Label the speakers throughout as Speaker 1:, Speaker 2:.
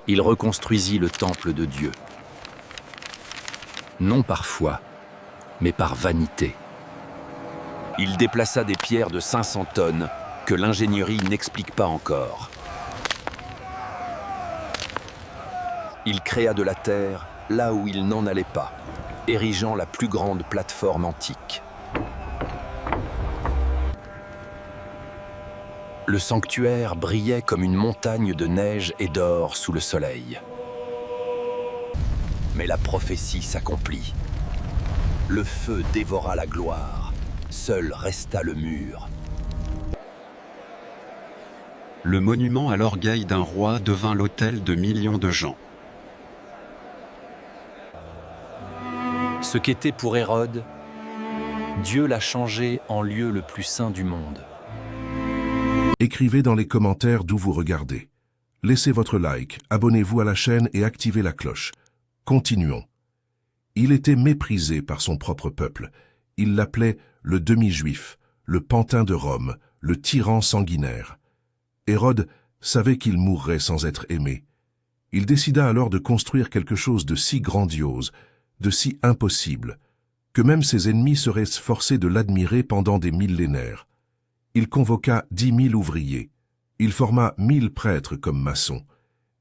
Speaker 1: il reconstruisit le temple de Dieu. Non par foi, mais par vanité. Il déplaça des pierres de 500 tonnes que l'ingénierie n'explique pas encore. Il créa de la terre là où il n'en allait pas, érigeant la plus grande plateforme antique. Le sanctuaire brillait comme une montagne de neige et d'or sous le soleil. Mais la prophétie s'accomplit. Le feu dévora la gloire, seul resta le mur.
Speaker 2: Le monument à l'orgueil d'un roi devint l'autel de millions de gens.
Speaker 1: Ce qu'était pour Hérode, Dieu l'a changé en lieu le plus saint du monde.
Speaker 3: Écrivez dans les commentaires d'où vous regardez. Laissez votre like, abonnez-vous à la chaîne et activez la cloche. Continuons. Il était méprisé par son propre peuple. Il l'appelait le demi-juif, le pantin de Rome, le tyran sanguinaire. Hérode savait qu'il mourrait sans être aimé. Il décida alors de construire quelque chose de si grandiose, de si impossible, que même ses ennemis seraient forcés de l'admirer pendant des millénaires. Il convoqua 10 000 ouvriers, il forma 1000 prêtres comme maçons,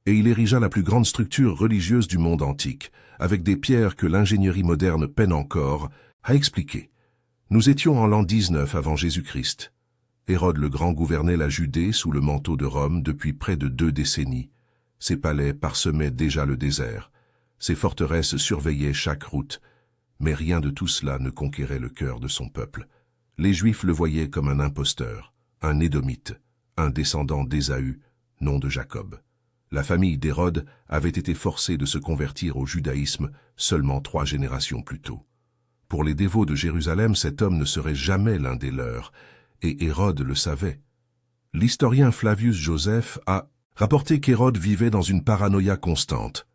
Speaker 3: et il érigea la plus grande structure religieuse du monde antique, avec des pierres que l'ingénierie moderne peine encore à expliquer. Nous étions en l'an 19 avant Jésus-Christ. Hérode le Grand gouvernait la Judée sous le manteau de Rome depuis près de 2 décennies. Ses palais parsemaient déjà le désert. Ses forteresses surveillaient chaque route. Mais rien de tout cela ne conquérait le cœur de son peuple. Les Juifs le voyaient comme un imposteur, un Édomite, un descendant d'Ésaü, nom de Jacob. La famille d'Hérode avait été forcée de se convertir au judaïsme seulement 3 générations plus tôt. Pour les dévots de Jérusalem, cet homme ne serait jamais l'un des leurs, et Hérode le savait. L'historien Flavius Joseph a rapporté qu'Hérode vivait dans une paranoïa constante.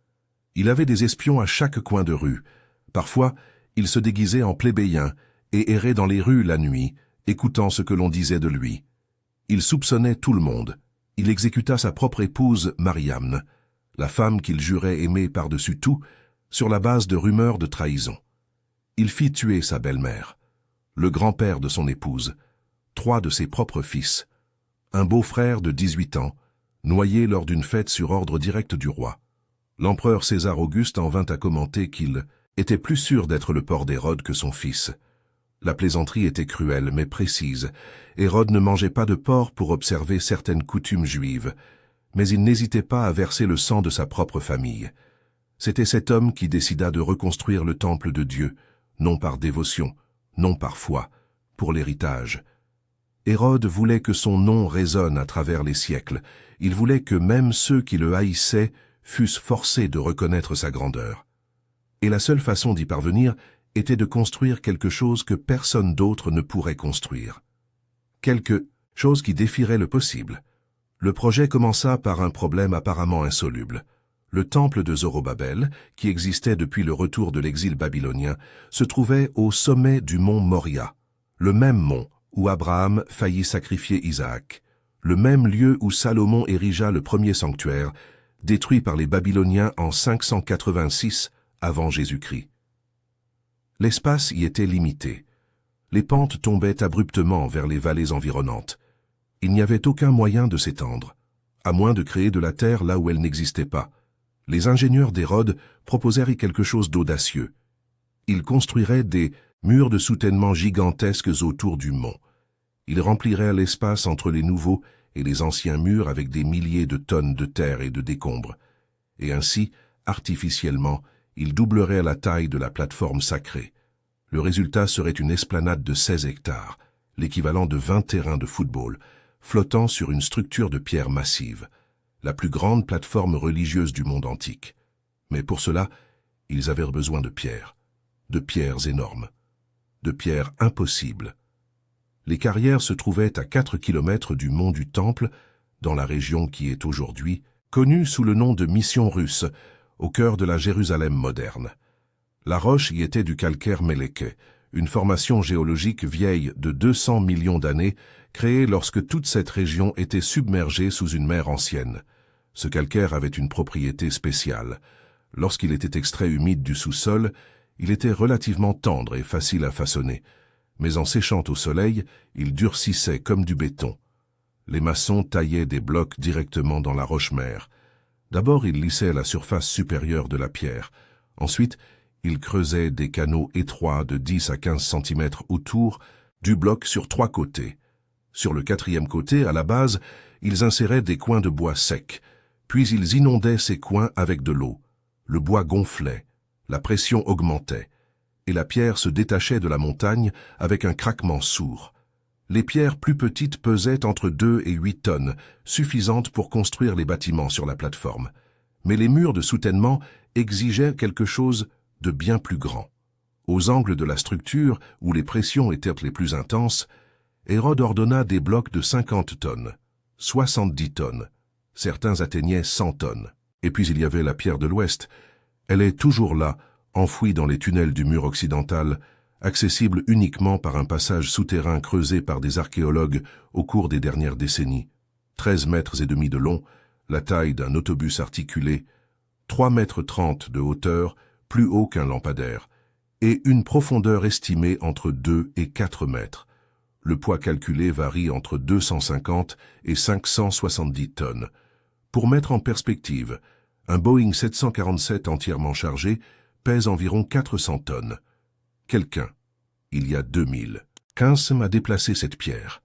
Speaker 3: Il avait des espions à chaque coin de rue. Parfois, il se déguisait en plébéien et errait dans les rues la nuit, écoutant ce que l'on disait de lui. Il soupçonnait tout le monde. Il exécuta sa propre épouse, Mariamne, la femme qu'il jurait aimer par-dessus tout, sur la base de rumeurs de trahison. Il fit tuer sa belle-mère, le grand-père de son épouse, 3 de ses propres fils, un beau-frère de 18 ans, noyé lors d'une fête sur ordre direct du roi. L'empereur César Auguste en vint à commenter qu'il était plus sûr d'être le porc d'Hérode que son fils. La plaisanterie était cruelle mais précise. Hérode ne mangeait pas de porc pour observer certaines coutumes juives, mais il n'hésitait pas à verser le sang de sa propre famille. C'était cet homme qui décida de reconstruire le temple de Dieu, non par dévotion, non par foi, pour l'héritage. Hérode voulait que son nom résonne à travers les siècles. Il voulait que même ceux qui le haïssaient fussent forcés de reconnaître sa grandeur. Et la seule façon d'y parvenir était de construire quelque chose que personne d'autre ne pourrait construire. Quelque chose qui défierait le possible. Le projet commença par un problème apparemment insoluble. Le temple de Zorobabel, qui existait depuis le retour de l'exil babylonien, se trouvait au sommet du mont Moria, le même mont où Abraham faillit sacrifier Isaac, le même lieu où Salomon érigea le premier sanctuaire, détruit par les Babyloniens en 586 avant Jésus-Christ. L'espace y était limité. Les pentes tombaient abruptement vers les vallées environnantes. Il n'y avait aucun moyen de s'étendre, à moins de créer de la terre là où elle n'existait pas. Les ingénieurs d'Hérode proposèrent quelque chose d'audacieux. Ils construiraient des murs de soutènement gigantesques autour du mont. Ils rempliraient l'espace entre les nouveaux et les anciens murs avec des milliers de tonnes de terre et de décombres. Et ainsi, artificiellement, ils doubleraient la taille de la plateforme sacrée. Le résultat serait une esplanade de 16 hectares, l'équivalent de 20 terrains de football, flottant sur une structure de pierre massive, la plus grande plateforme religieuse du monde antique. Mais pour cela, ils avaient besoin de pierres énormes, de pierres impossibles. Les carrières se trouvaient à 4 kilomètres du mont du Temple, dans la région qui est aujourd'hui connue sous le nom de Mission russe, au cœur de la Jérusalem moderne. La roche y était du calcaire Méléké, une formation géologique vieille de 200 millions d'années, créée lorsque toute cette région était submergée sous une mer ancienne. Ce calcaire avait une propriété spéciale. Lorsqu'il était extrait humide du sous-sol, il était relativement tendre et facile à façonner, mais en séchant au soleil, il durcissait comme du béton. Les maçons taillaient des blocs directement dans la roche-mère. D'abord, ils lissaient la surface supérieure de la pierre. Ensuite, ils creusaient des canaux étroits de 10 à 15 cm autour du bloc sur 3 côtés. Sur le 4e côté, à la base, ils inséraient des coins de bois secs, puis ils inondaient ces coins avec de l'eau. Le bois gonflait, la pression augmentait, et la pierre se détachait de la montagne avec un craquement sourd. Les pierres plus petites pesaient entre 2 et 8 tonnes, suffisantes pour construire les bâtiments sur la plateforme. Mais les murs de soutènement exigeaient quelque chose de bien plus grand. Aux angles de la structure, où les pressions étaient les plus intenses, Hérode ordonna des blocs de 50 tonnes, 70 tonnes. Certains atteignaient 100 tonnes. Et puis il y avait la pierre de l'Ouest. Elle est toujours là, enfouie dans les tunnels du mur occidental, accessible uniquement par un passage souterrain creusé par des archéologues au cours des dernières décennies. 13 mètres et demi de long, la taille d'un autobus articulé, 3,30 mètres de hauteur, plus haut qu'un lampadaire, et une profondeur estimée entre 2 et 4 mètres. Le poids calculé varie entre 250 et 570 tonnes. Pour mettre en perspective, un Boeing 747 entièrement chargé pèse environ 400 tonnes. Quelqu'un, il y a 2015, m'a déplacé cette pierre.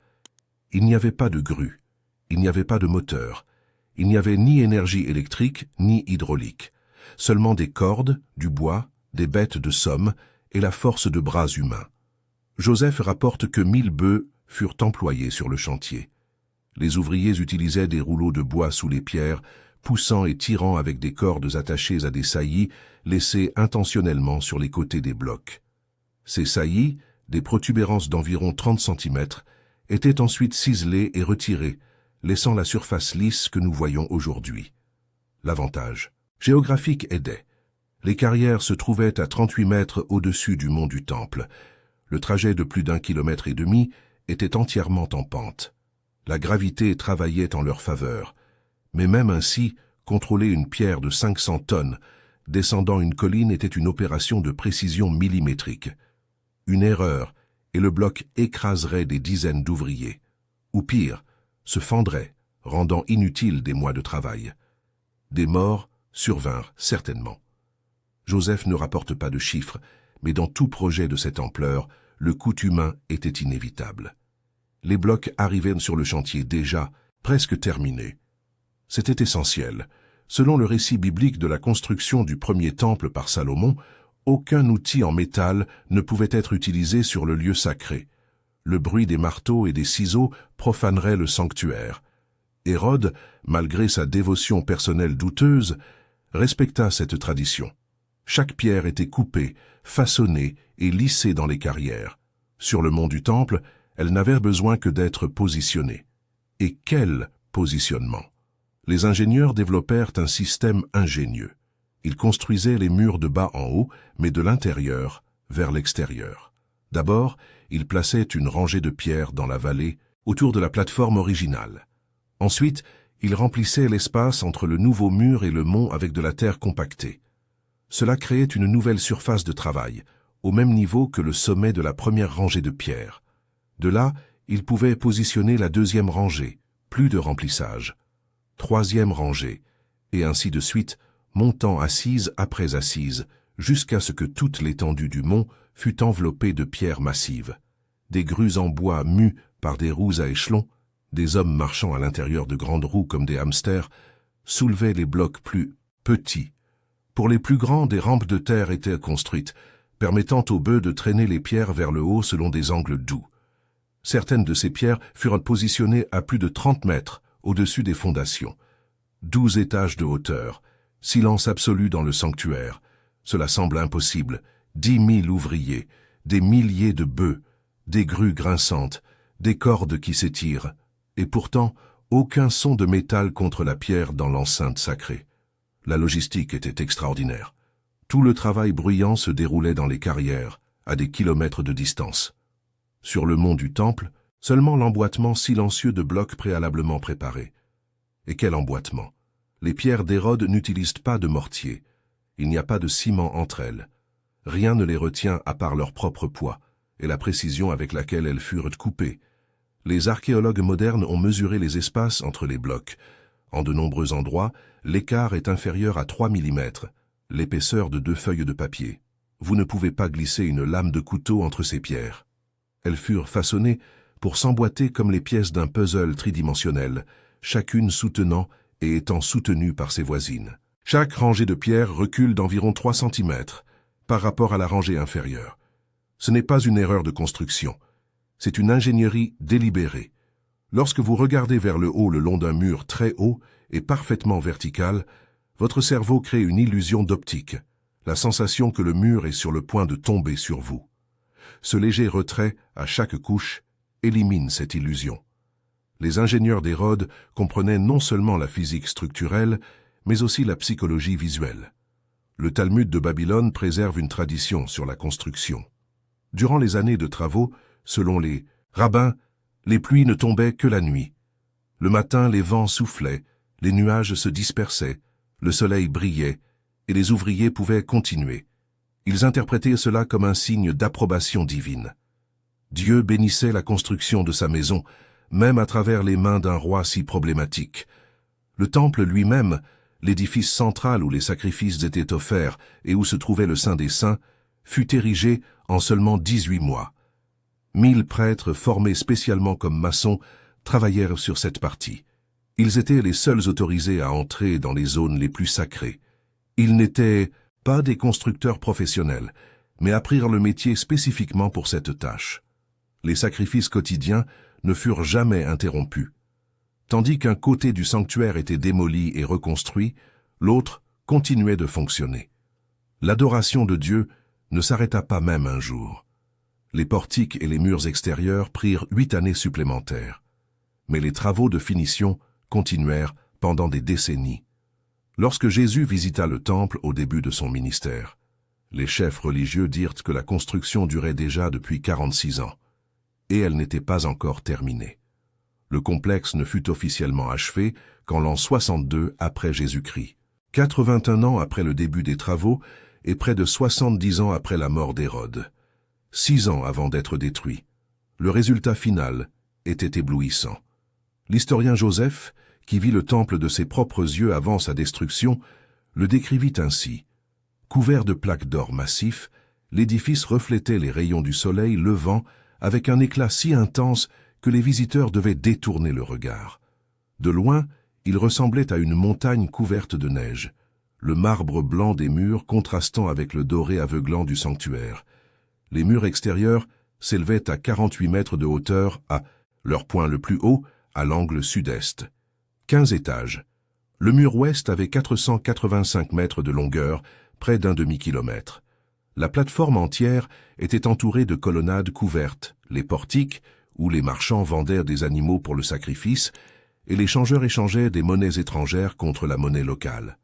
Speaker 3: Il n'y avait pas de grue, il n'y avait pas de moteur, il n'y avait ni énergie électrique ni hydraulique, seulement des cordes, du bois, des bêtes de somme et la force de bras humains. Joseph rapporte que 1000 bœufs furent employés sur le chantier. Les ouvriers utilisaient des rouleaux de bois sous les pierres, poussant et tirant avec des cordes attachées à des saillies laissées intentionnellement sur les côtés des blocs. Ces saillies, des protubérances d'environ 30 cm, étaient ensuite ciselées et retirées, laissant la surface lisse que nous voyons aujourd'hui. L'avantage géographique aidait. Les carrières se trouvaient à 38 mètres au-dessus du mont du Temple. Le trajet de plus d'1,5 km était entièrement en pente. La gravité travaillait en leur faveur. Mais même ainsi, contrôler une pierre de 500 tonnes, descendant une colline était une opération de précision millimétrique. Une erreur, et le bloc écraserait des dizaines d'ouvriers. Ou pire, se fendrait, rendant inutiles des mois de travail. Des morts survinrent certainement. Joseph ne rapporte pas de chiffres, mais dans tout projet de cette ampleur, le coût humain était inévitable. Les blocs arrivaient sur le chantier déjà, presque terminés. C'était essentiel. Selon le récit biblique de la construction du premier temple par Salomon, aucun outil en métal ne pouvait être utilisé sur le lieu sacré. Le bruit des marteaux et des ciseaux profanerait le sanctuaire. Hérode, malgré sa dévotion personnelle douteuse, respecta cette tradition. Chaque pierre était coupée, façonnée et lissée dans les carrières. Sur le mont du Temple, elle n'avait besoin que d'être positionnée. Et quel positionnement! Les ingénieurs développèrent un système ingénieux. Ils construisaient les murs de bas en haut, mais de l'intérieur vers l'extérieur. D'abord, ils plaçaient une rangée de pierres dans la vallée, autour de la plateforme originale. Ensuite, ils remplissaient l'espace entre le nouveau mur et le mont avec de la terre compactée. Cela créait une nouvelle surface de travail, au même niveau que le sommet de la première rangée de pierres. De là, ils pouvaient positionner la deuxième rangée, plus de remplissage. Troisième rangée, et ainsi de suite, montant assise après assise, jusqu'à ce que toute l'étendue du mont fût enveloppée de pierres massives. Des grues en bois mues par des roues à échelons, des hommes marchant à l'intérieur de grandes roues comme des hamsters, soulevaient les blocs plus petits. Pour les plus grands, des rampes de terre étaient construites, permettant aux bœufs de traîner les pierres vers le haut selon des angles doux. Certaines de ces pierres furent positionnées à plus de 30 mètres au-dessus des fondations. 12 étages de hauteur, silence absolu dans le sanctuaire. Cela semble impossible. 10 000 ouvriers, des milliers de bœufs, des grues grinçantes, des cordes qui s'étirent, et pourtant aucun son de métal contre la pierre dans l'enceinte sacrée. La logistique était extraordinaire. Tout le travail bruyant se déroulait dans les carrières, à des kilomètres de distance. Sur le mont du Temple, seulement l'emboîtement silencieux de blocs préalablement préparés. Et quel emboîtement! Les pierres d'Hérode n'utilisent pas de mortier. Il n'y a pas de ciment entre elles. Rien ne les retient à part leur propre poids et la précision avec laquelle elles furent coupées. Les archéologues modernes ont mesuré les espaces entre les blocs. En de nombreux endroits, l'écart est inférieur à 3 mm, l'épaisseur de 2 feuilles de papier. Vous ne pouvez pas glisser une lame de couteau entre ces pierres. Elles furent façonnées pour s'emboîter comme les pièces d'un puzzle tridimensionnel, chacune soutenant et étant soutenue par ses voisines. Chaque rangée de pierres recule d'environ 3 cm par rapport à la rangée inférieure. Ce n'est pas une erreur de construction, c'est une ingénierie délibérée. Lorsque vous regardez vers le haut le long d'un mur très haut et parfaitement vertical, votre cerveau crée une illusion d'optique, la sensation que le mur est sur le point de tomber sur vous. Ce léger retrait à chaque couche élimine cette illusion. Les ingénieurs d'Hérode comprenaient non seulement la physique structurelle, mais aussi la psychologie visuelle. Le Talmud de Babylone préserve une tradition sur la construction. Durant les années de travaux, selon les rabbins, les pluies ne tombaient que la nuit. Le matin, les vents soufflaient, les nuages se dispersaient, le soleil brillait, et les ouvriers pouvaient continuer. Ils interprétaient cela comme un signe d'approbation divine. Dieu bénissait la construction de sa maison, même à travers les mains d'un roi si problématique. Le temple lui-même, l'édifice central où les sacrifices étaient offerts et où se trouvait le Saint des Saints, fut érigé en seulement 18 mois. 1000 prêtres formés spécialement comme maçons travaillèrent sur cette partie. Ils étaient les seuls autorisés à entrer dans les zones les plus sacrées. Ils n'étaient pas des constructeurs professionnels, mais apprirent le métier spécifiquement pour cette tâche. Les sacrifices quotidiens ne furent jamais interrompus. Tandis qu'un côté du sanctuaire était démoli et reconstruit, l'autre continuait de fonctionner. L'adoration de Dieu ne s'arrêta pas même un jour. Les portiques et les murs extérieurs prirent 8 années supplémentaires. Mais les travaux de finition continuèrent pendant des décennies. Lorsque Jésus visita le temple au début de son ministère, les chefs religieux dirent que la construction durait déjà depuis 46 ans, et elle n'était pas encore terminée. Le complexe ne fut officiellement achevé qu'en l'an 62 après Jésus-Christ, 81 ans après le début des travaux et près de 70 ans après la mort d'Hérode. 6 ans avant d'être détruit. Le résultat final était éblouissant. L'historien Joseph, qui vit le temple de ses propres yeux avant sa destruction, le décrivit ainsi. Couvert de plaques d'or massif, l'édifice reflétait les rayons du soleil levant avec un éclat si intense que les visiteurs devaient détourner le regard. De loin, il ressemblait à une montagne couverte de neige, le marbre blanc des murs contrastant avec le doré aveuglant du sanctuaire. Les murs extérieurs s'élevaient à 48 mètres de hauteur à leur point le plus haut, à l'angle sud-est. 15 étages. Le mur ouest avait 485 mètres de longueur, près d'un demi-kilomètre. La plateforme entière était entourée de colonnades couvertes, les portiques, où les marchands vendaient des animaux pour le sacrifice, et les changeurs échangeaient des monnaies étrangères contre la monnaie locale.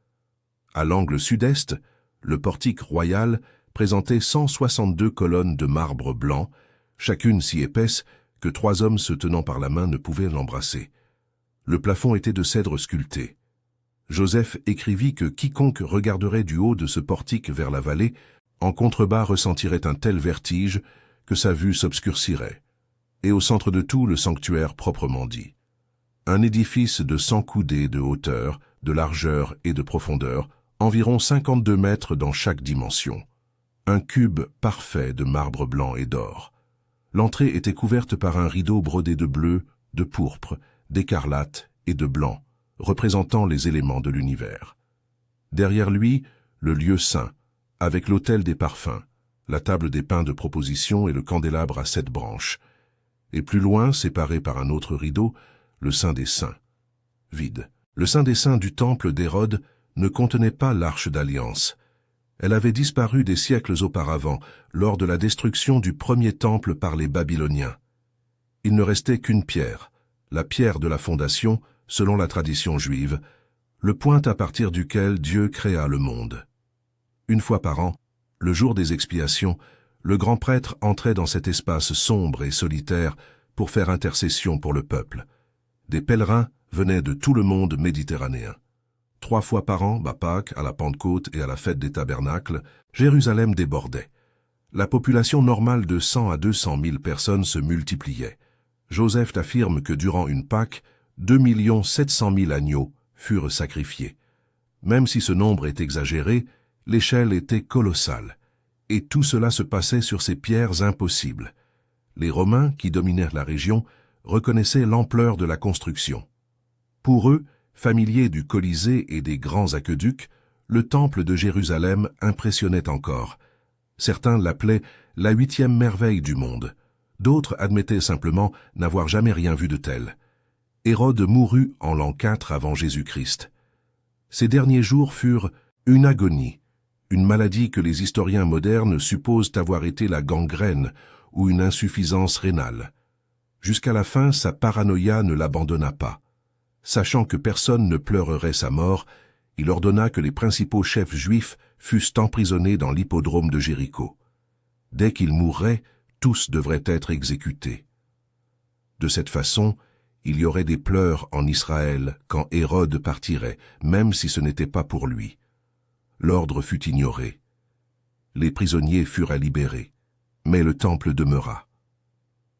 Speaker 3: À l'angle sud-est, le portique royal présentait 162 colonnes de marbre blanc, chacune si épaisse que 3 hommes se tenant par la main ne pouvaient l'embrasser. Le plafond était de cèdre sculpté. Joseph écrivit que quiconque regarderait du haut de ce portique vers la vallée, en contrebas ressentirait un tel vertige que sa vue s'obscurcirait. Et au centre de tout, le sanctuaire proprement dit. Un édifice de 100 coudées de hauteur, de largeur et de profondeur, environ 52 mètres dans chaque dimension. Un cube parfait de marbre blanc et d'or. L'entrée était couverte par un rideau brodé de bleu, de pourpre, d'écarlate et de blanc, représentant les éléments de l'univers. Derrière lui, le lieu saint, avec l'autel des parfums, la table des pains de proposition et le candélabre à 7 branches. Et plus loin, séparé par un autre rideau, le Saint des Saints, vide. Le Saint des Saints du temple d'Hérode ne contenait pas l'arche d'alliance. Elle avait disparu des siècles auparavant, lors de la destruction du premier temple par les Babyloniens. Il ne restait qu'une pierre, la pierre de la fondation, selon la tradition juive, le point à partir duquel Dieu créa le monde. Une fois par an, le jour des expiations, le grand prêtre entrait dans cet espace sombre et solitaire pour faire intercession pour le peuple. Des pèlerins venaient de tout le monde méditerranéen. 3 fois par an, à Pâques, à la Pentecôte et à la fête des Tabernacles, Jérusalem débordait. La population normale de 100 à 200 000 personnes se multipliait. Joseph affirme que durant une Pâques, 2 700 000 agneaux furent sacrifiés. Même si ce nombre est exagéré, l'échelle était colossale. Et tout cela se passait sur ces pierres impossibles. Les Romains, qui dominèrent la région, reconnaissaient l'ampleur de la construction. Pour eux, familiers du Colisée et des grands aqueducs, le temple de Jérusalem impressionnait encore. Certains l'appelaient la 8e merveille du monde. D'autres admettaient simplement n'avoir jamais rien vu de tel. Hérode mourut en l'an 4 avant Jésus-Christ. Ces derniers jours furent une agonie, une maladie que les historiens modernes supposent avoir été la gangrène ou une insuffisance rénale. Jusqu'à la fin, sa paranoïa ne l'abandonna pas. Sachant que personne ne pleurerait sa mort, il ordonna que les principaux chefs juifs fussent emprisonnés dans l'hippodrome de Jéricho. Dès qu'ils mourraient, tous devraient être exécutés. De cette façon, il y aurait des pleurs en Israël quand Hérode partirait, même si ce n'était pas pour lui. L'ordre fut ignoré. Les prisonniers furent libérés, mais le temple demeura.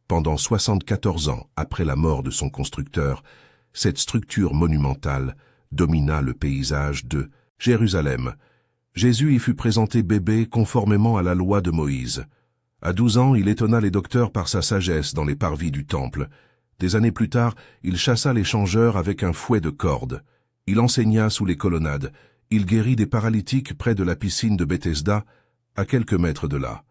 Speaker 3: Pendant 74 ans après la mort de son constructeur, cette structure monumentale domina le paysage de Jérusalem. Jésus y fut présenté bébé conformément à la loi de Moïse. À 12 ans, il étonna les docteurs par sa sagesse dans les parvis du temple. Des années plus tard, il chassa les changeurs avec un fouet de corde. Il enseigna sous les colonnades. Il guérit des paralytiques près de la piscine de Bethesda, à quelques mètres de là.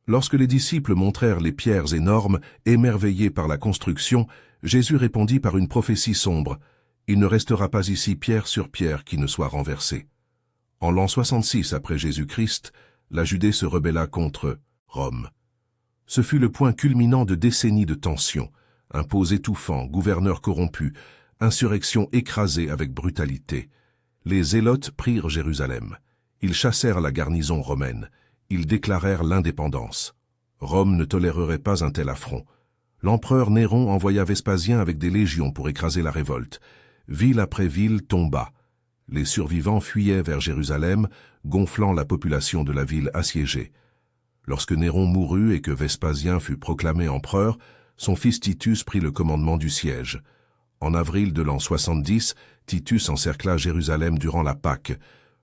Speaker 3: Lorsque les disciples montrèrent les pierres énormes, émerveillés par la construction, Jésus répondit par une prophétie sombre. Il ne restera pas ici pierre sur pierre qui ne soit renversée. En l'an 66 après Jésus-Christ, la Judée se rebella contre Rome. Ce fut le point culminant de décennies de tensions, impôts étouffants, gouverneurs corrompus, insurrection écrasée avec brutalité. Les Zélotes prirent Jérusalem. Ils chassèrent la garnison romaine. Ils déclarèrent l'indépendance. Rome ne tolérerait pas un tel affront. L'empereur Néron envoya Vespasien avec des légions pour écraser la révolte. Ville après ville tomba. Les survivants fuyaient vers Jérusalem, gonflant la population de la ville assiégée. Lorsque Néron mourut et que Vespasien fut proclamé empereur, son fils Titus prit le commandement du siège. En avril de l'an 70, Titus encercla Jérusalem durant la Pâque.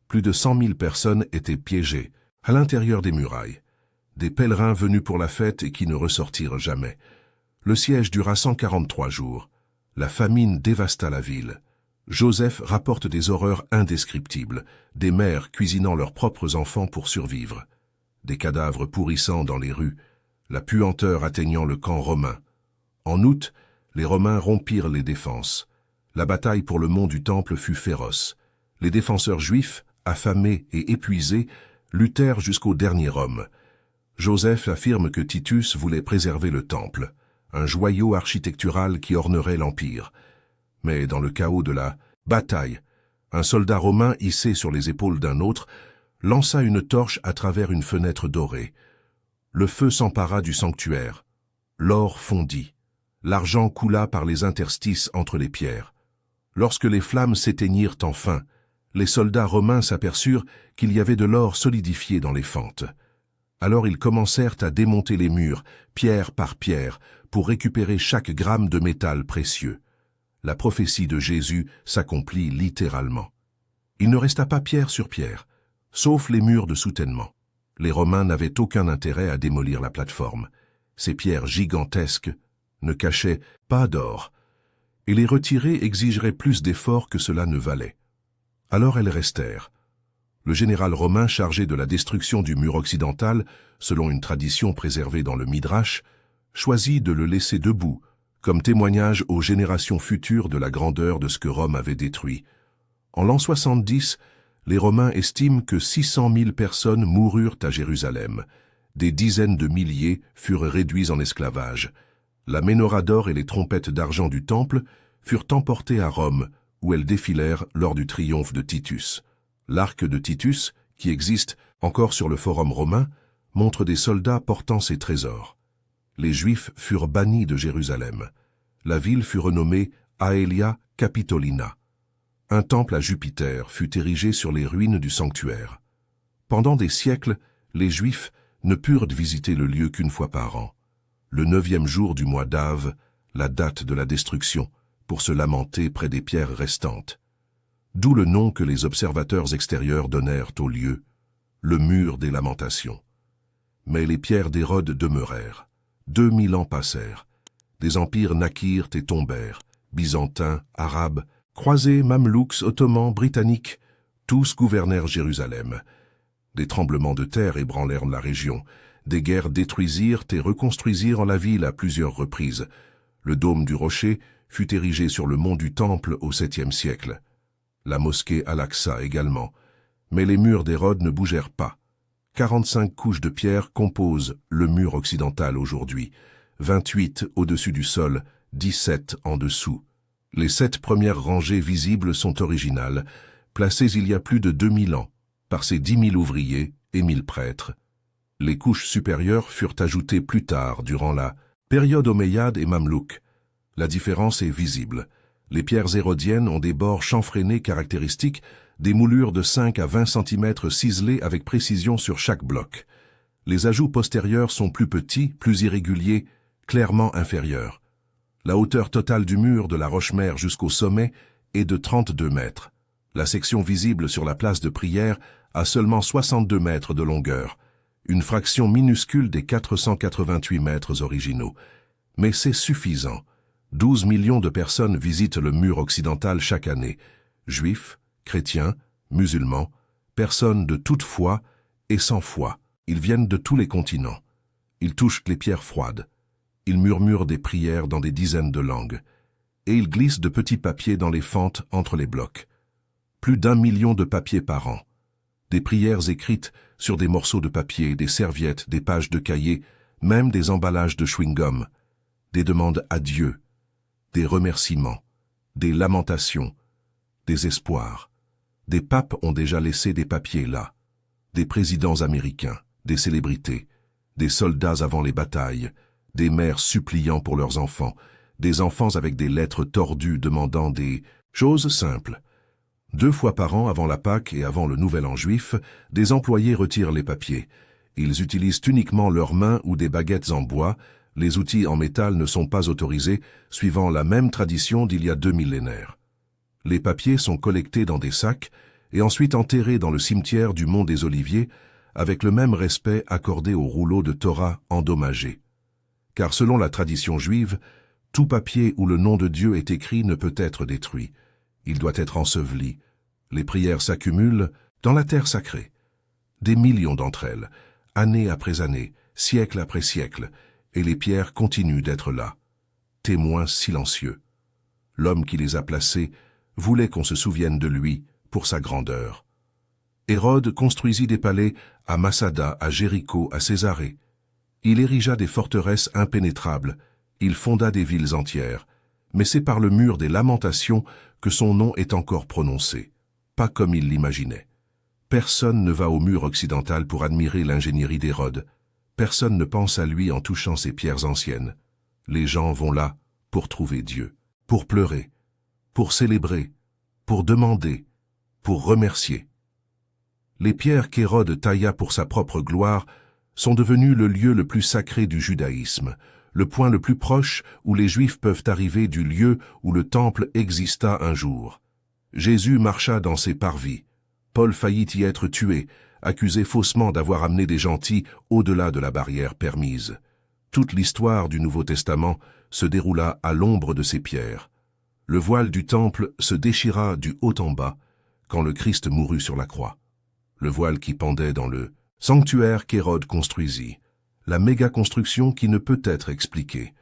Speaker 3: Plus de 100 000 personnes étaient piégées, à l'intérieur des murailles. Des pèlerins venus pour la fête et qui ne ressortirent jamais. Le siège dura 143 jours. La famine dévasta la ville. Joseph rapporte des horreurs indescriptibles, des mères cuisinant leurs propres enfants pour survivre, des cadavres pourrissant dans les rues, la puanteur atteignant le camp romain. En août, les Romains rompirent les défenses. La bataille pour le mont du Temple fut féroce. Les défenseurs juifs, affamés et épuisés, luttèrent jusqu'au dernier homme. Joseph affirme que Titus voulait préserver le Temple, un joyau architectural qui ornerait l'Empire. Mais dans le chaos de la bataille, un soldat romain hissé sur les épaules d'un autre lança une torche à travers une fenêtre dorée. Le feu s'empara du sanctuaire. L'or fondit. L'argent coula par les interstices entre les pierres. Lorsque les flammes s'éteignirent enfin, les soldats romains s'aperçurent qu'il y avait de l'or solidifié dans les fentes. Alors ils commencèrent à démonter les murs, pierre par pierre, pour récupérer chaque gramme de métal précieux. La prophétie de Jésus s'accomplit littéralement. Il ne resta pas pierre sur pierre, sauf les murs de soutènement. Les Romains n'avaient aucun intérêt à démolir la plateforme. Ces pierres gigantesques ne cachaient pas d'or, et les retirer exigerait plus d'efforts que cela ne valait. Alors elles restèrent. Le général romain chargé de la destruction du mur occidental, selon une tradition préservée dans le Midrash, choisit de le laisser debout, comme témoignage aux générations futures de la grandeur de ce que Rome avait détruit. En l'an 70, les Romains estiment que 600 000 personnes moururent à Jérusalem. Des dizaines de milliers furent réduits en esclavage. La menorah d'or et les trompettes d'argent du temple furent emportées à Rome, où elles défilèrent lors du triomphe de Titus. L'arc de Titus, qui existe encore sur le forum romain, montre des soldats portant ces trésors. Les Juifs furent bannis de Jérusalem. La ville fut renommée Aelia Capitolina. un temple à Jupiter fut érigé sur les ruines du sanctuaire. Pendant des siècles, les Juifs ne purent visiter le lieu qu'une fois par an, le 9e jour du mois d'Av, la date de la destruction, pour se lamenter près des pierres restantes. D'où le nom que les observateurs extérieurs donnèrent au lieu, le mur des lamentations. Mais les pierres d'Hérode demeurèrent. 2000 ans passèrent. Des empires naquirent et tombèrent, byzantins, arabes, croisés, mamelouks, ottomans, britanniques, tous gouvernèrent Jérusalem. Des tremblements de terre ébranlèrent la région, des guerres détruisirent et reconstruisirent la ville à plusieurs reprises. Le dôme du rocher fut érigé sur le mont du Temple au 7e siècle. La mosquée Al-Aqsa également. Mais les murs d'Hérode ne bougèrent pas. 45 couches de pierre composent le mur occidental aujourd'hui, 28 au-dessus du sol, 17 en dessous. Les 7 premières rangées visibles sont originales, placées il y a plus de 2000 ans, par ces 10 000 ouvriers et 1000 prêtres. Les couches supérieures furent ajoutées plus tard, durant la période omeyyade et mamelouk. La différence est visible. Les pierres hérodiennes ont des bords chanfreinés caractéristiques, des moulures de 5 à 20 cm ciselées avec précision sur chaque bloc. Les ajouts postérieurs sont plus petits, plus irréguliers, clairement inférieurs. La hauteur totale du mur de la Roche-Mère jusqu'au sommet est de 32 mètres. La section visible sur la place de prière a seulement 62 mètres de longueur, une fraction minuscule des 488 mètres originaux. Mais c'est suffisant. 12 millions de personnes visitent le mur occidental chaque année, juifs, chrétiens, musulmans, personnes de toute foi et sans foi. Ils viennent de tous les continents. Ils touchent les pierres froides. Ils murmurent des prières dans des dizaines de langues. Et ils glissent de petits papiers dans les fentes entre les blocs. Plus d'1 million de papiers par an. Des prières écrites sur des morceaux de papier, des serviettes, des pages de cahiers, même des emballages de chewing-gum. Des demandes à Dieu, des remerciements, des lamentations, des espoirs. Des papes ont déjà laissé des papiers là. Des présidents américains, des célébrités, des soldats avant les batailles, des mères suppliant pour leurs enfants, des enfants avec des lettres tordues demandant des choses simples. 2 fois par an avant la Pâque et avant le Nouvel An juif, des employés retirent les papiers. Ils utilisent uniquement leurs mains ou des baguettes en bois. Les outils en métal ne sont pas autorisés, suivant la même tradition d'il y a 2 millénaires. Les papiers sont collectés dans des sacs et ensuite enterrés dans le cimetière du Mont des Oliviers avec le même respect accordé aux rouleaux de Torah endommagés. Car selon la tradition juive, tout papier où le nom de Dieu est écrit ne peut être détruit. Il doit être enseveli. Les prières s'accumulent dans la terre sacrée. Des millions d'entre elles, année après année, siècle après siècle, et les pierres continuent d'être là, témoins silencieux. L'homme qui les a placées voulait qu'on se souvienne de lui pour sa grandeur. Hérode construisit des palais à Massada, à Jéricho, à Césarée. Il érigea des forteresses impénétrables, il fonda des villes entières, mais c'est par le mur des lamentations que son nom est encore prononcé, pas comme il l'imaginait. Personne ne va au mur occidental pour admirer l'ingénierie d'Hérode. Personne ne pense à lui en touchant ces pierres anciennes. Les gens vont là pour trouver Dieu, pour pleurer, pour célébrer, pour demander, pour remercier. Les pierres qu'Hérode tailla pour sa propre gloire sont devenues le lieu le plus sacré du judaïsme, le point le plus proche où les Juifs peuvent arriver du lieu où le temple exista un jour. Jésus marcha dans ses parvis. Paul faillit y être tué, accusé faussement d'avoir amené des gentils au-delà de la barrière permise. Toute l'histoire du Nouveau Testament se déroula à l'ombre de ces pierres. Le voile du temple se déchira du haut en bas quand le Christ mourut sur la croix. Le voile qui pendait dans le sanctuaire qu'Hérode construisit, la méga-construction qui ne peut être expliquée.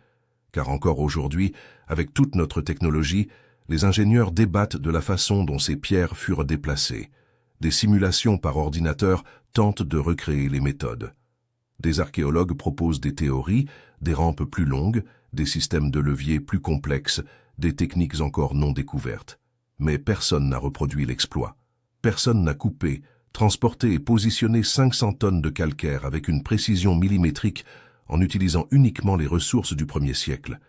Speaker 3: Car encore aujourd'hui, avec toute notre technologie, les ingénieurs débattent de la façon dont ces pierres furent déplacées. Des simulations par ordinateur tentent de recréer les méthodes. Des archéologues proposent des théories, des rampes plus longues, des systèmes de levier plus complexes, des techniques encore non découvertes. Mais personne n'a reproduit l'exploit. Personne n'a coupé, transporté et positionné 500 tonnes de calcaire avec une précision millimétrique en utilisant uniquement les ressources du 1er siècle.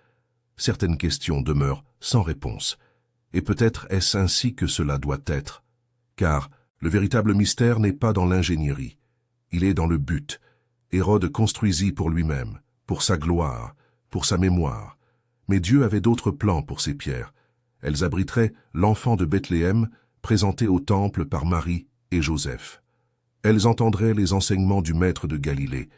Speaker 3: Certaines questions demeurent sans réponse. Et peut-être est-ce ainsi que cela doit être, car le véritable mystère n'est pas dans l'ingénierie, il est dans le but. Hérode construisit pour lui-même, pour sa gloire, pour sa mémoire. Mais Dieu avait d'autres plans pour ces pierres. Elles abriteraient l'enfant de Bethléem, présenté au temple par Marie et Joseph. Elles entendraient les enseignements du Maître de Galilée.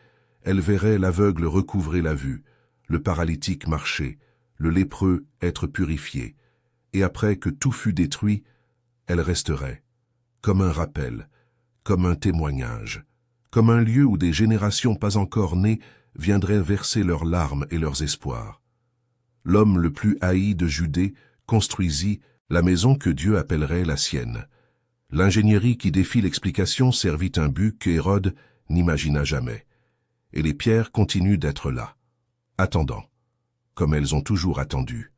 Speaker 3: Elles verraient l'aveugle recouvrer la vue, le paralytique marcher, le lépreux être purifié. Et après que tout fut détruit, elles resteraient, comme un rappel, comme un témoignage, comme un lieu où des générations pas encore nées viendraient verser leurs larmes et leurs espoirs. L'homme le plus haï de Judée construisit la maison que Dieu appellerait la sienne. L'ingénierie qui défie l'explication servit un but qu'Hérode n'imagina jamais. Et les pierres continuent d'être là, attendant, comme elles ont toujours attendu.